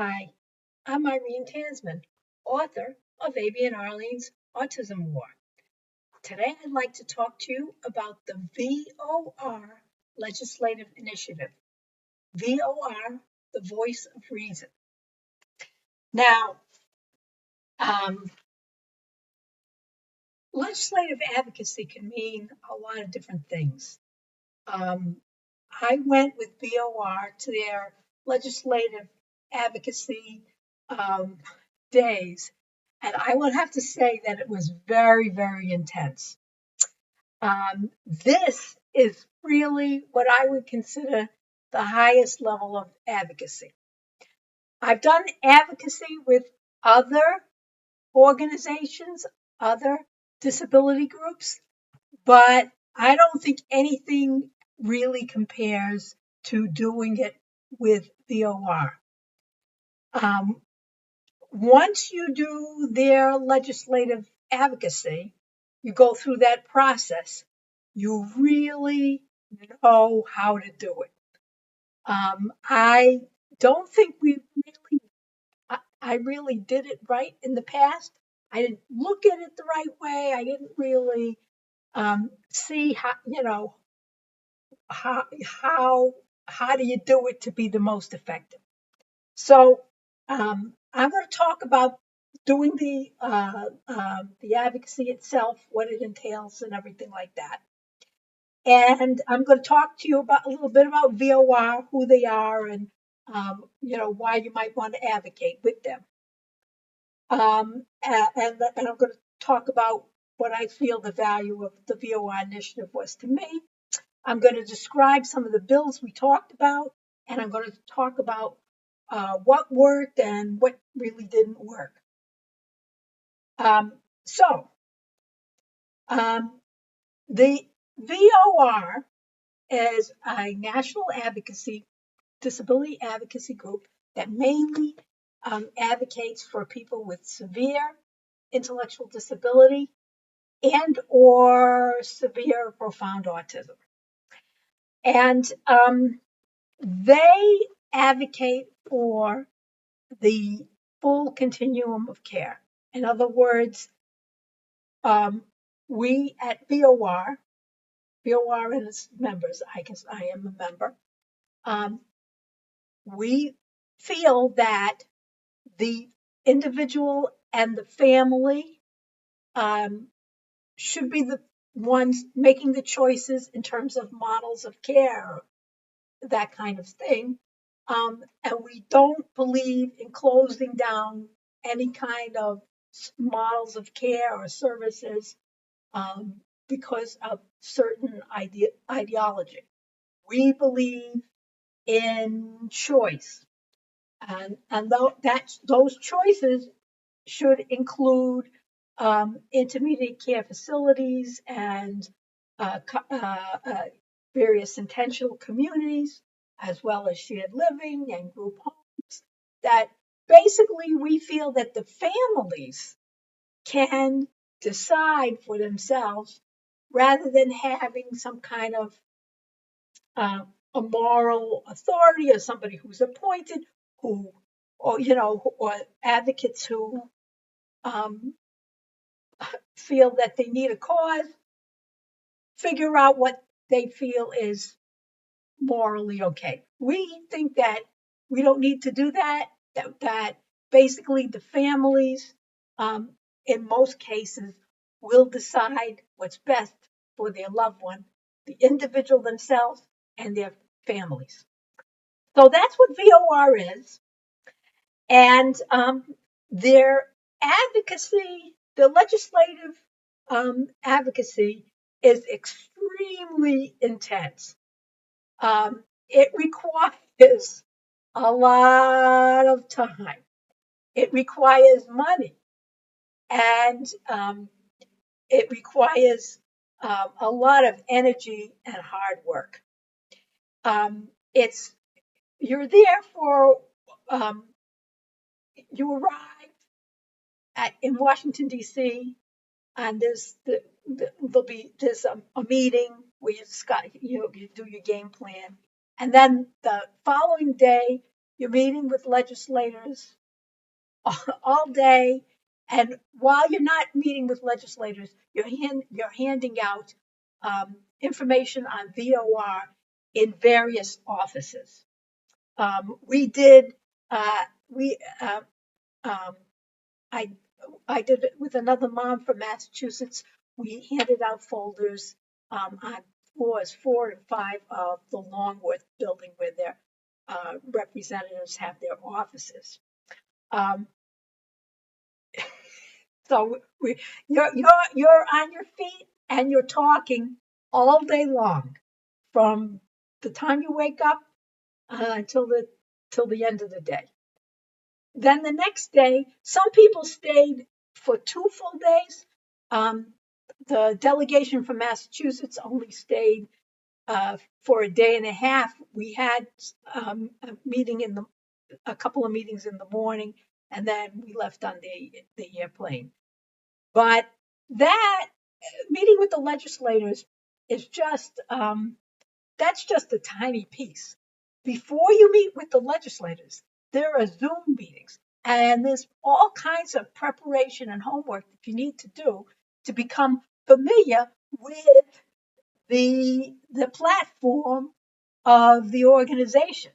Hi, I'm Irene Tansman, author of Avi and Arlene's Autism War. Today I'd like to talk to you about the VOR Legislative Initiative. VOR, the voice of reason. Now, um, legislative advocacy can mean a lot of different things. Um, I went with VOR to their legislative advocacy um, days, and I would have to say that it was very, very intense. This is really what I would consider the highest level of advocacy. I've done advocacy with other organizations, other disability groups, but I don't think anything really compares to doing it with VOR. Once you do their legislative advocacy, you go through that process, you really know how to do it. I don't think I really did it right in the past. I didn't look at it the right way. I didn't really see how how do you do it to be the most effective. So I'm going to talk about doing the advocacy itself, what it entails, and everything like that. And I'm going to talk to you about a little bit about VOR, who they are, and why you might want to advocate with them. And I'm going to talk about what I feel the value of the VOR initiative was to me. I'm going to describe some of the bills we talked about, and I'm going to talk about what worked and what really didn't work. Um, so, the VOR is a national disability advocacy group that mainly advocates for people with severe intellectual disability and or severe or profound autism. And they advocate for the full continuum of care. In other words, we at VOR and its members, I guess I am a member, we feel that the individual and the family should be the ones making the choices in terms of models of care, that kind of thing. And we don't believe in closing down any kind of models of care or services because of certain ideology. We believe in choice, and those choices should include intermediate care facilities and various intentional communities, as well as shared living and group homes, that basically we feel that the families can decide for themselves rather than having some kind of a moral authority or somebody who's appointed who or advocates who um, feel that they need a cause, figure out what they feel is morally okay. We think that we don't need to do that basically the families, in most cases, will decide what's best for their loved one, the individual themselves, and their families. So that's what VOR is. And their advocacy, the legislative advocacy, is extremely intense. It requires a lot of time. It requires money, and it requires a lot of energy and hard work. It's you're there for you arrive in Washington D.C. and there's a meeting where you do your game plan, and then the following day You're meeting with legislators all day. And while you're not meeting with legislators, you're handing out information on VOR in various offices. We did, we, um, I, I did it with another mom from Massachusetts. We handed out folders on floors 4 and 5 of the Longworth building where their representatives have their offices. Um, So you're on your feet and you're talking all day long from the time you wake up until the end of the day. Then the next day, some people stayed for 2 full days. Um, the delegation from Massachusetts only stayed for a day and a half. We had a couple of meetings in the morning, and then we left on the airplane. But that meeting with the legislators is just that's just a tiny piece. Before you meet with the legislators, there are Zoom meetings, and there's all kinds of preparation and homework that you need to do to become familiar with the platform of the organization.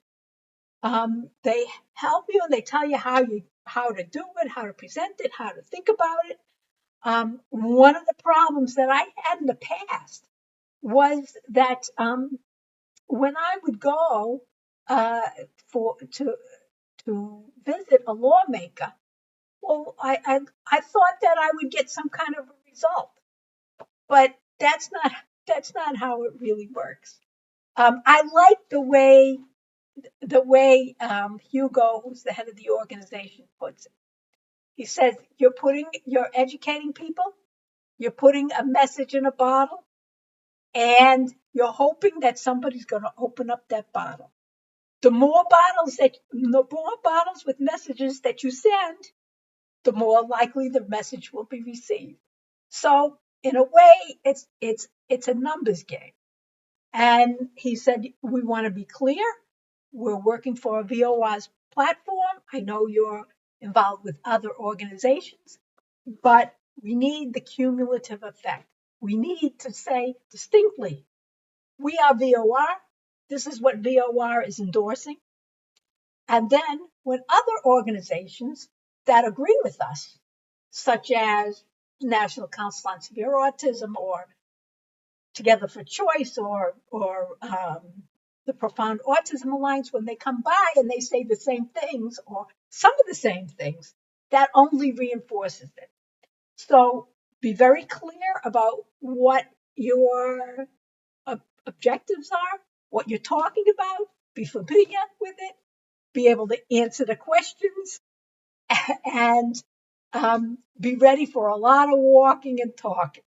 They help you and they tell you how to do it, how to present it, how to think about it. One of the problems that I had in the past was that when I would go for to visit a lawmaker, well, I thought that I would get some kind of a result, but that's not how it really works. I like the way Hugo, who's the head of the organization, puts it. He says you're educating people, you're putting a message in a bottle, and you're hoping that somebody's going to open up that bottle. The more bottles with messages that you send, the more likely the message will be received. So in a way, it's a numbers game. And he said, we want to be clear. We're working for a VOR's platform. I know you're involved with other organizations, but we need the cumulative effect. We need to say distinctly, we are VOR. This is what VOR is endorsing. And then when other organizations that agree with us, such as National Council on Severe Autism or Together for Choice or the Profound Autism Alliance, when they come by and they say the same things or some of the same things, that only reinforces it. So be very clear about what your objectives are, what you're talking about, be familiar with it, be able to answer the questions, and be ready for a lot of walking and talking.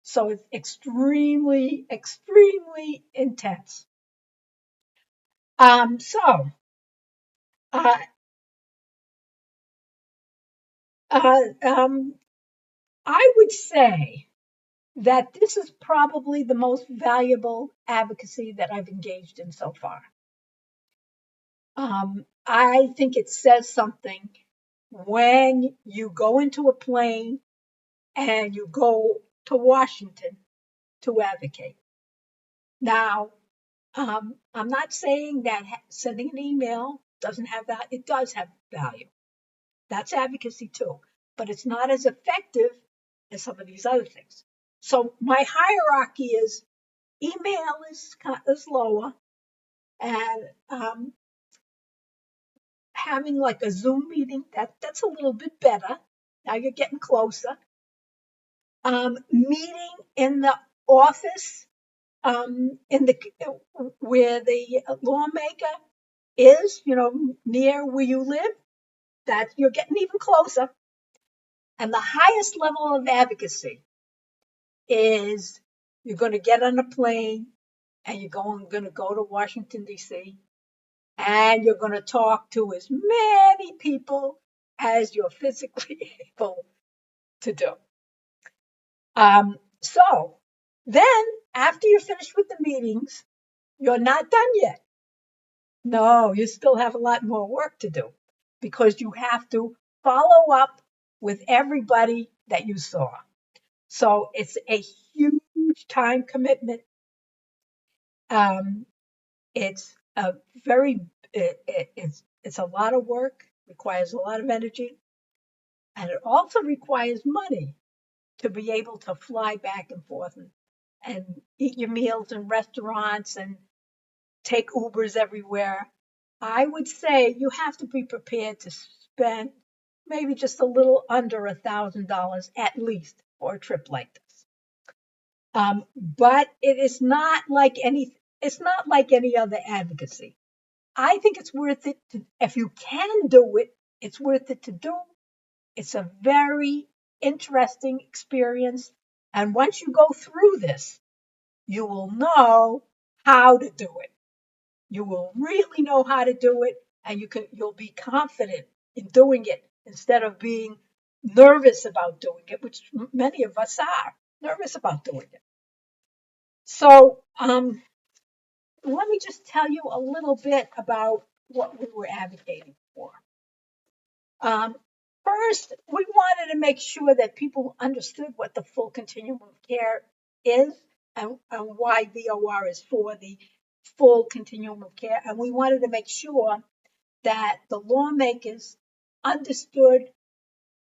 So it's extremely, extremely intense. So uh, uh, um, I would say that this is probably the most valuable advocacy that I've engaged in so far. I think it says something when you go into a plane and you go to Washington to advocate. Now, I'm not saying that sending an email doesn't have that. It does have value. That's advocacy too, but it's not as effective as some of these other things. So my hierarchy is email is lower, and having like a Zoom meeting that's a little bit better. Now you're getting closer. Meeting in the office, in the where the lawmaker is, near where you live, that you're getting even closer. And the highest level of advocacy is you're going to get on a plane and you're going to go to Washington, D.C., and you're going to talk to as many people as you're physically able to do. So then, after you're finished with the meetings, you're not done yet. No, you still have a lot more work to do because you have to follow up with everybody that you saw. So it's a huge time commitment. Um, it's a very it's a lot of work, requires a lot of energy, and it also requires money to be able to fly back and forth and eat your meals in restaurants and take Ubers everywhere. I would say you have to be prepared to spend maybe just a little under $1,000 at least for a trip like this. But it is not like any. It's not like any other advocacy. I think it's worth it to, if you can do it. It's worth it to do. It's a very interesting experience, and once you go through this, you will know how to do it. You will really know how to do it, and you'll be confident in doing it instead of being nervous about doing it, which many of us are nervous about doing it. So let me just tell you a little bit about what we were advocating for. Um, First, we wanted to make sure that people understood what the full continuum of care is and why VOR is for the full continuum of care. And we wanted to make sure that the lawmakers understood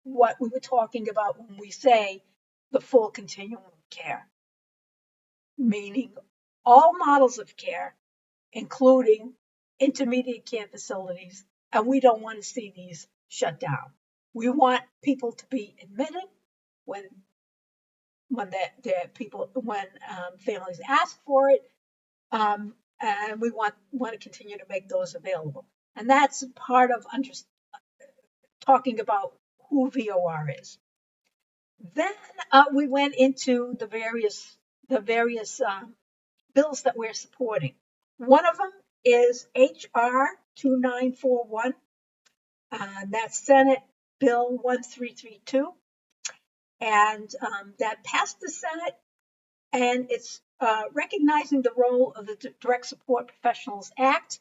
what we were talking about when we say the full continuum of care, meaning all models of care, including intermediate care facilities, and we don't want to see these shut down. We want people to be admitted when families ask for it, and we want to continue to make those available. And that's part of talking about who VOR is. Then we went into the various bills that we're supporting. One of them is HR 2941. That's Senate Bill 1332. And that passed the Senate, and it's recognizing the role of the Direct Support Professionals Act,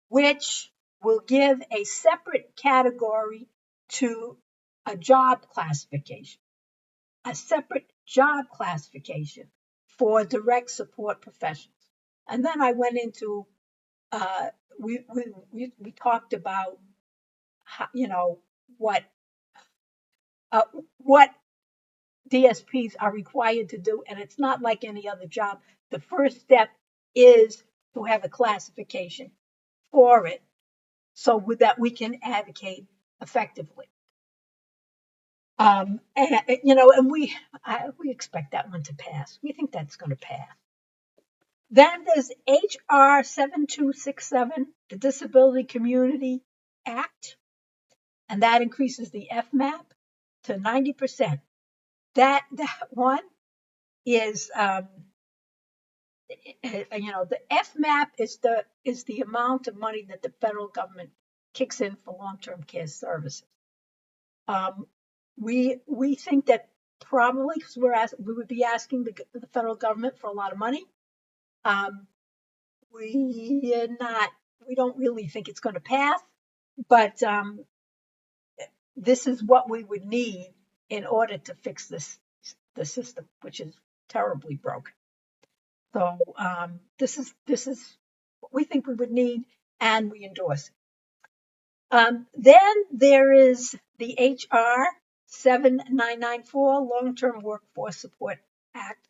which will give a separate category to a job classification, a separate job classification for direct support professionals. And then I went into we talked about how, what uh, what DSPs are required to do, and it's not like any other job. The first step is to have a classification for it, so that we can advocate effectively. And we expect that one to pass. We think that's going to pass. Then there's HR 7267, the Disability Community Act, and that increases the FMAP to 90%. That one is, the FMAP is the amount of money that the federal government kicks in for long-term care services. We think that probably because we would be asking the federal government for a lot of money. We don't really think it's going to pass, but this is what we would need in order to fix the system, which is terribly broken. So this is what we think we would need, and we endorse it. Then there is the HR 7994 Long-Term Workforce Support Act,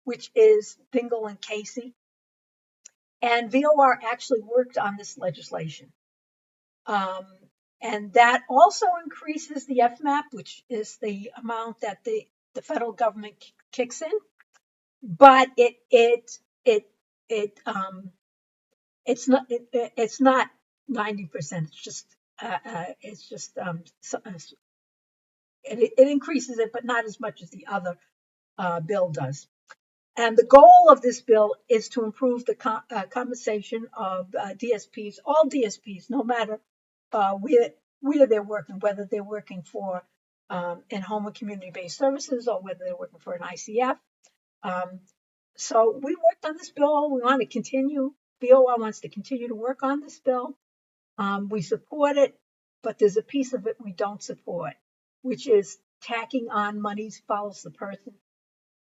which is Bingle and Casey. And VOR actually worked on this legislation. And that also increases the FMAP, which is the amount that the federal government kicks in. But it's not 90%. It increases it, but not as much as the other bill does. And the goal of this bill is to improve the compensation of DSPs, all DSPs, no matter where they're working, whether they're working for in-home and community-based services or whether they're working for an ICF. So we worked on this bill. We want to continue VOR wants to continue to work on this bill. We support it, but there's a piece of it we don't support, which is tacking on money follows the person,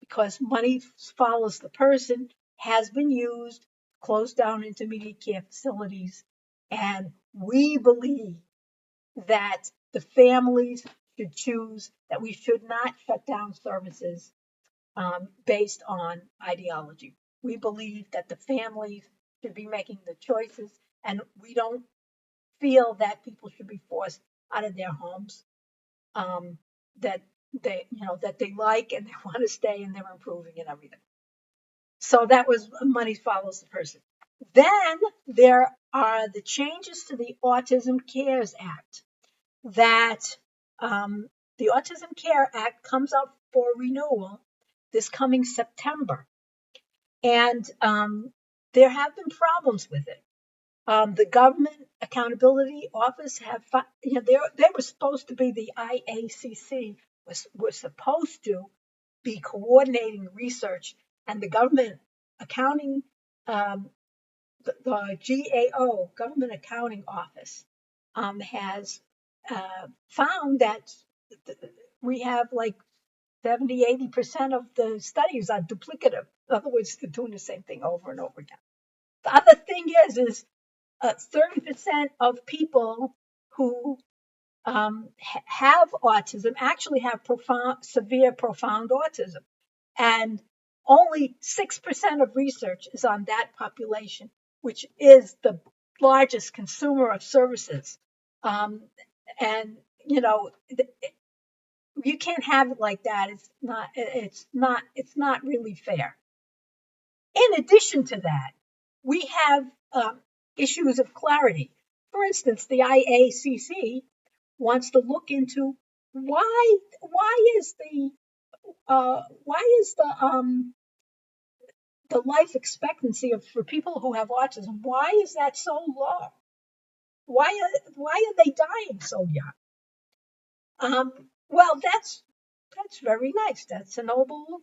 because money follows the person has been used, closed down intermediate care facilities, and we believe that the families should choose, that we should not shut down services based on ideology. We believe that the families should be making the choices, and we don't feel that people should be forced out of their homes, um, that that they like and they want to stay and they're improving and everything. So that was money follows the person. Then there are the changes to the Autism Cares Act that the Autism Care Act comes up for renewal this coming September. And there have been problems with it. The Government Accountability Office they were supposed to be, the IACC was supposed to be coordinating research, and the Government Accounting, the GAO, Government Accounting Office, has found that we have like 70-80% of the studies are duplicative. In other words, they're doing the same thing over and over again. The other thing is 30% of people who have autism actually have severe profound autism. And only 6% of research is on that population, which is the largest consumer of services. And, you can't have it like that. It's not really fair. In addition to that, we have issues of clarity. For instance, the IACC wants to look into why is the life expectancy for people who have autism, why is that so low? Why are they dying so young? Well, that's very nice. That's a noble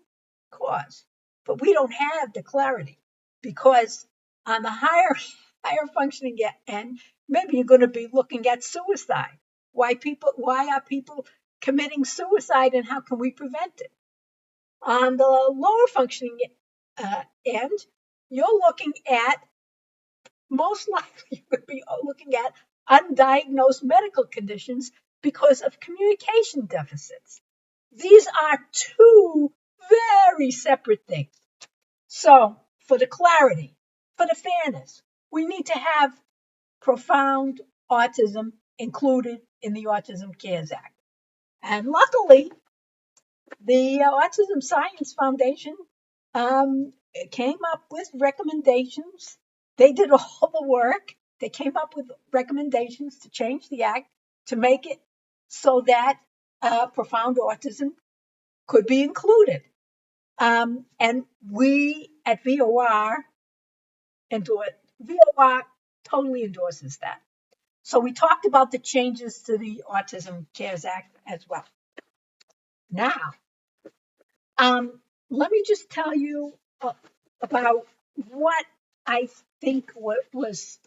cause, but we don't have the clarity, because on the higher functioning end, maybe you're going to be looking at suicide. Why are people committing suicide, and how can we prevent it? On the lower functioning end, you're looking at, most likely, you would be looking at undiagnosed medical conditions because of communication deficits. These are two very separate things. So, for the clarity, for the fairness, we need to have profound autism included in the Autism Cares Act. And luckily, the Autism Science Foundation came up with recommendations. They did all the work. They came up with recommendations to change the act to make it so that profound autism could be included. And we at VOR VOR totally endorses that. So we talked about the changes to the Autism Cares Act as well. Now, let me just tell you about what I think was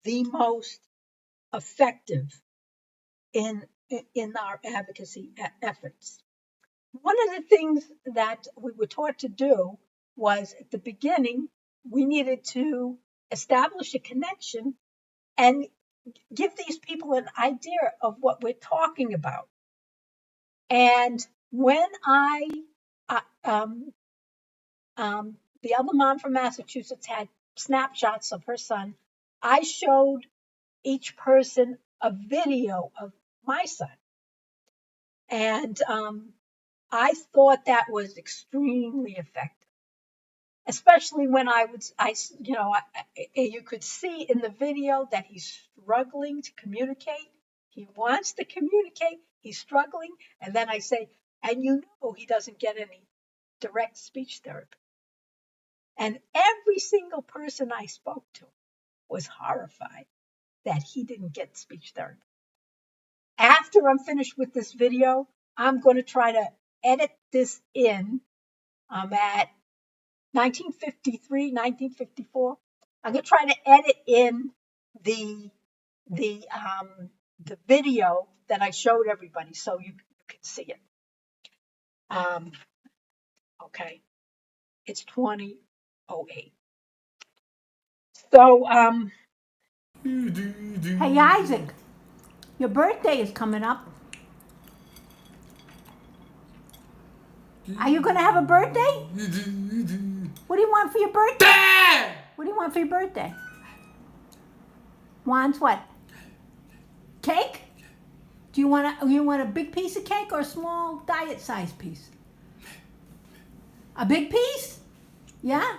the most effective in our advocacy efforts. One of the things that we were taught to do was, at the beginning, we needed to establish a connection and give these people an idea of what we're talking about. And when the other mom from Massachusetts had snapshots of her son, I showed each person a video of my son. And I thought that was extremely effective, especially when you could see in the video that he's struggling to communicate. He wants to communicate. He's struggling. And then I say, and he doesn't get any direct speech therapy. And every single person I spoke to was horrified that he didn't get speech therapy. After I'm finished with this video, I'm going to try to edit this in. I'm at 1953, 1954. I'm going to try to edit in the the video that I showed everybody so you can see it. Okay, it's 20:08. So Hey Isaac, your birthday is coming up. Are you gonna have a birthday? What do you want for your birthday? What do you want for your birthday? Wants what? Cake? Do you want a big piece of cake or a small diet size piece? A big piece? Yeah?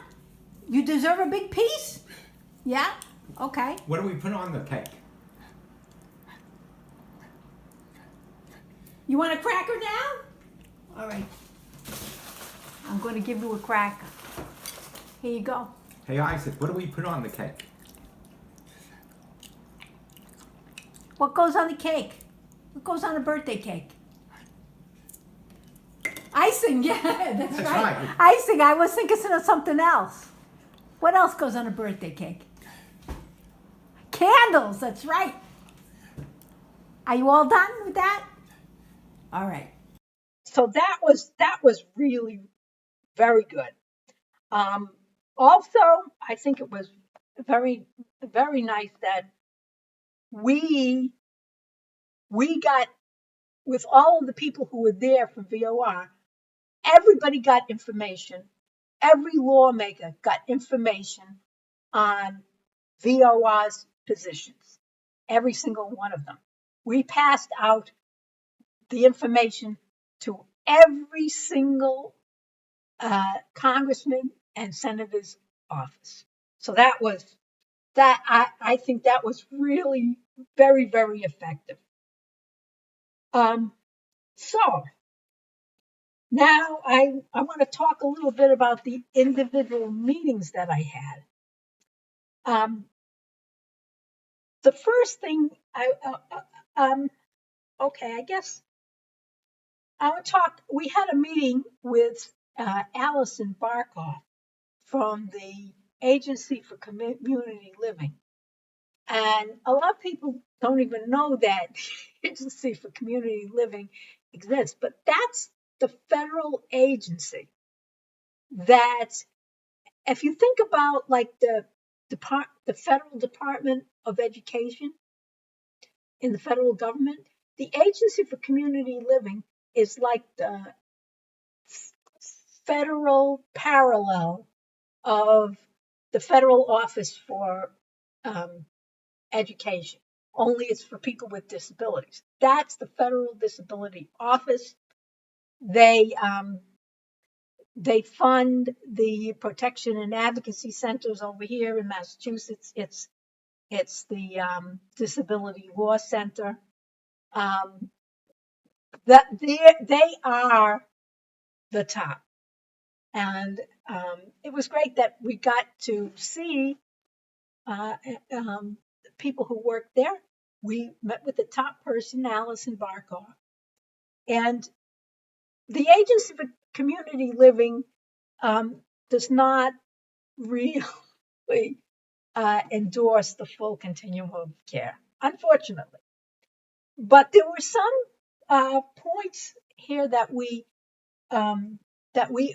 You deserve a big piece? Yeah? Okay. What do we put on the cake? You want a cracker now? All right. I'm going to give you a cracker. Here you go. Hey Isaac, what do we put on the cake? What goes on the cake? What goes on a birthday cake? Icing, yeah, that's right. Icing, I was thinking of something else. What else goes on a birthday cake? Candles, that's right. Are you all done with that? All right. so that was really very good. Also, I think it was very nice that we got, with all of the people who were there from VOR, everybody got information. Every lawmaker got information on VOR's positions, every single one of them. We passed out the information to every single congressman and senator's office. So I think that was really very, very effective. So now I want to talk a little bit about the individual meetings that I had. The first thing okay, I guess I want to talk. We had a meeting with Allison Barkoff from the Agency for Community Living. And a lot of people don't even know that the Agency for Community Living exists, but that's the federal agency that, if you think about like the federal Department of Education in the federal government, the Agency for Community Living is like the federal parallel of the federal office for education, only it's for people with disabilities. That's the Federal Disability Office. They fund the protection and advocacy centers over here in Massachusetts. It's the Disability Law Center. That they are the top, and it was great that we got to see people who work there. We met with the top person, Allison Barkoff, and the Agency for Community Living does not really endorse the full continuum of care, unfortunately. But there were some points here that we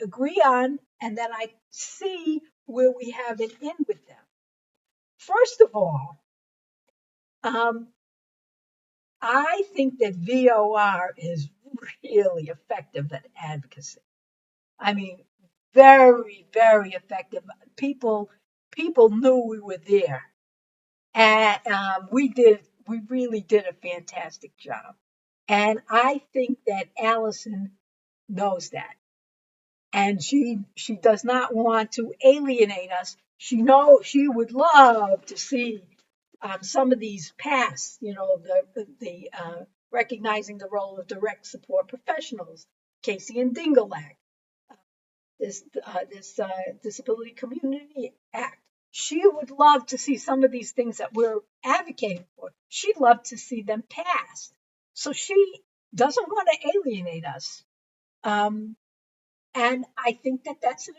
agree on, and that I see where we have an in with them. First of all, I think that VOR is really effective at advocacy. I mean, very, very effective. People knew we were there, and we really did a fantastic job. And I think that Allison knows that, and she does not want to alienate us. She would love to see some of these pass, the recognizing the role of direct support professionals, Casey and Dingle Act, this Disability Community Act. She would love to see some of these things that we're advocating for. She'd love to see them passed. So she doesn't want to alienate us. And I think that that's an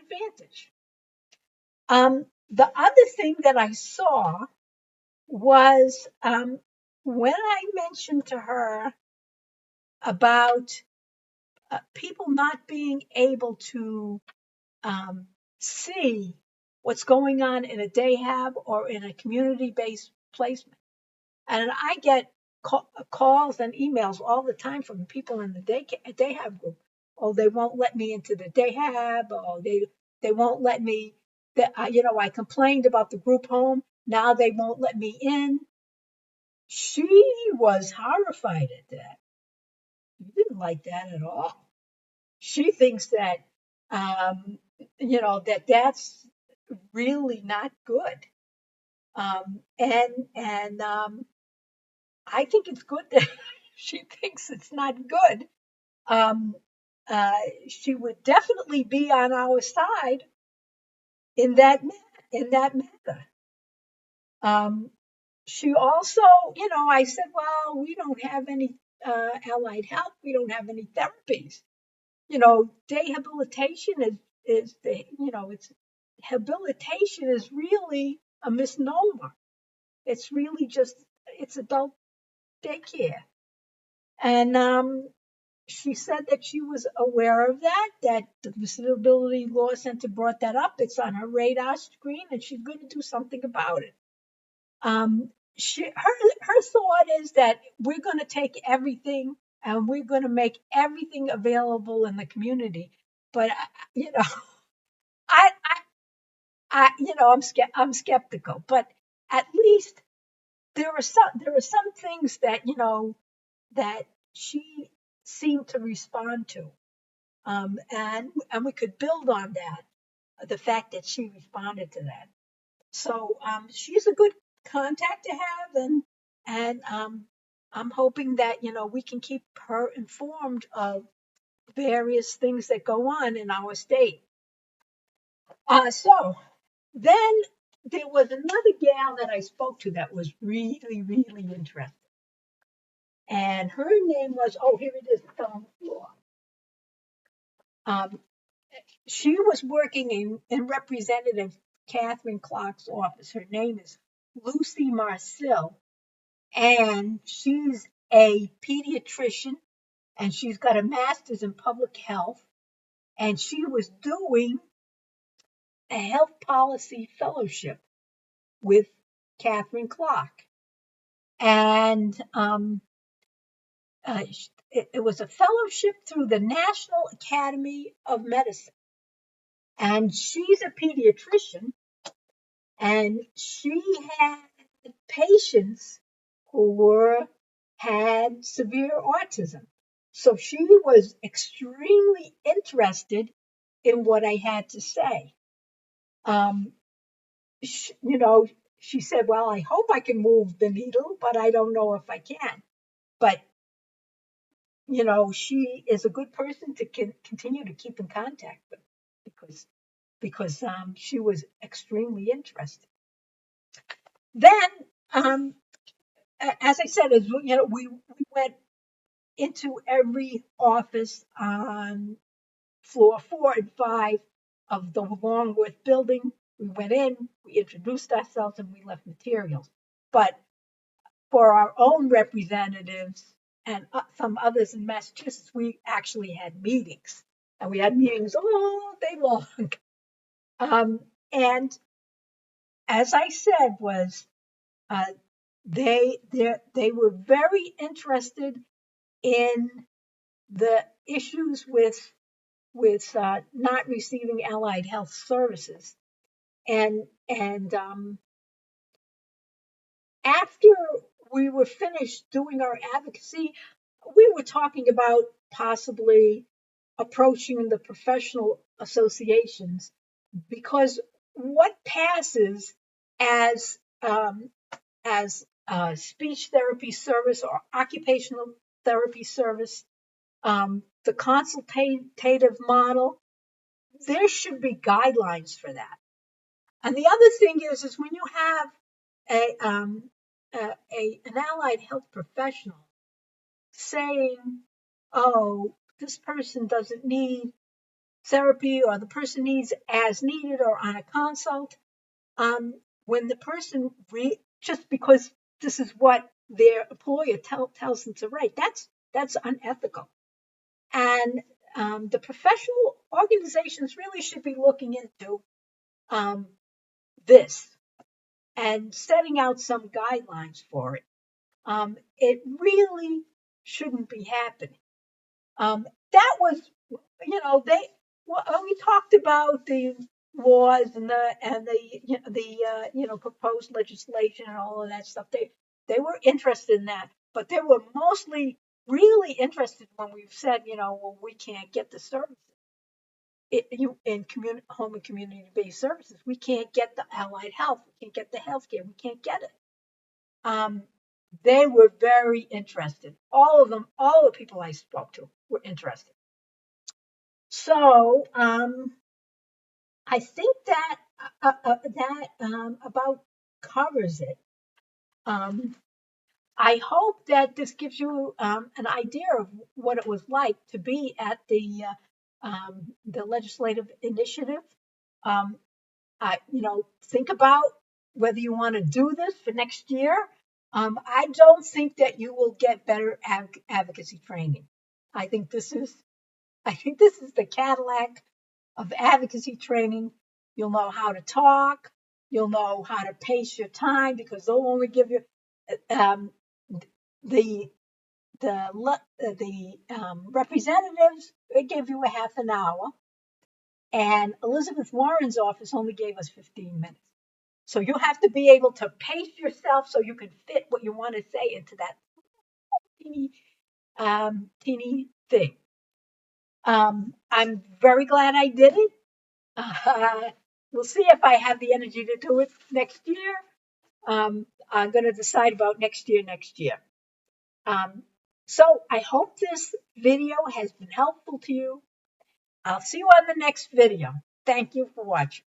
advantage. The other thing that I saw was when I mentioned to her about people not being able to see what's going on in a day hab or in a community-based placement. And I get calls and emails all the time from people in the day hab group. Oh, they won't let me into the day hab. Oh, they won't let me. I complained about the group home. Now they won't let me in. She was horrified at that. She didn't like that at all. She thinks that that's really not good. And I think it's good that she thinks it's not good. Um, she would definitely be on our side in that matter. Um, she also, I said, well, we don't have any allied health. We don't have any therapies. Rehabilitation is it's habilitation is really a misnomer. It's really just it's adult daycare. And she said that she was aware of that the Disability Law Center brought that up. It's on her radar screen, and she's going to do something about it. Her thought is that we're going to take everything and we're going to make everything available in the community. But I, I'm skeptical. But at least there are some things that that she seemed to respond to, and we could build on that. The fact that she responded to that. So she's a good contact to have, and I'm hoping that we can keep her informed of various things that go on in our state. So then there was another gal that I spoke to that was really, really interesting. And her name was, oh, here it is, it's on the floor. Um, she was working in Representative Catherine Clark's office. Her name is Lucy Marcel, and she's a pediatrician, and she's got a master's in public health, and she was doing a health policy fellowship with Catherine Clark. And it was a fellowship through the National Academy of Medicine. And she's a pediatrician, and she had patients who had severe autism. So she was extremely interested in what I had to say. Um, she said, well, I hope I can move the needle, but I don't know if I can. But, she is a good person to continue to keep in contact with because she was extremely interested. Then, as I said, we went into every office on floor 4 and 5 of the Longworth building. We went in, we introduced ourselves, and we left materials. But for our own representatives and some others in Massachusetts, we actually had meetings. And we had meetings all day long. And as I said, was they were very interested in the issues with not receiving allied health services, and after we were finished doing our advocacy, we were talking about possibly approaching the professional associations, because what passes as speech therapy service or occupational therapy service, the consultative model, there should be guidelines for that. And the other thing is when you have an allied health professional saying, "Oh, this person doesn't need therapy," or "the person needs as needed," or "on a consult," when the person just because this is what their employer tells them to write, that's unethical. And the professional organizations really should be looking into this and setting out some guidelines for it. It really shouldn't be happening. That was, we talked about the laws and the proposed legislation and all of that stuff. They were interested in that, but they were mostly really interested when we've said, well, we can't get the services in home and community-based services. We can't get the allied health. We can't get the healthcare. We can't get it. They were very interested. All of them, all the people I spoke to were interested. So I think that about covers it. I hope that this gives you an idea of what it was like to be at the legislative initiative. Think about whether you want to do this for next year. I don't think that you will get better advocacy training. I think this is the Cadillac of advocacy training. You'll know how to talk. You'll know how to pace your time because they'll only give you the representatives. They give you a half an hour, and Elizabeth Warren's office only gave us 15 minutes. So you have to be able to pace yourself so you can fit what you want to say into that teeny thing. I'm very glad I did it. We'll see if I have the energy to do it next year. I'm going to decide about next year. So I hope this video has been helpful to you. I'll see you on the next video. Thank you for watching.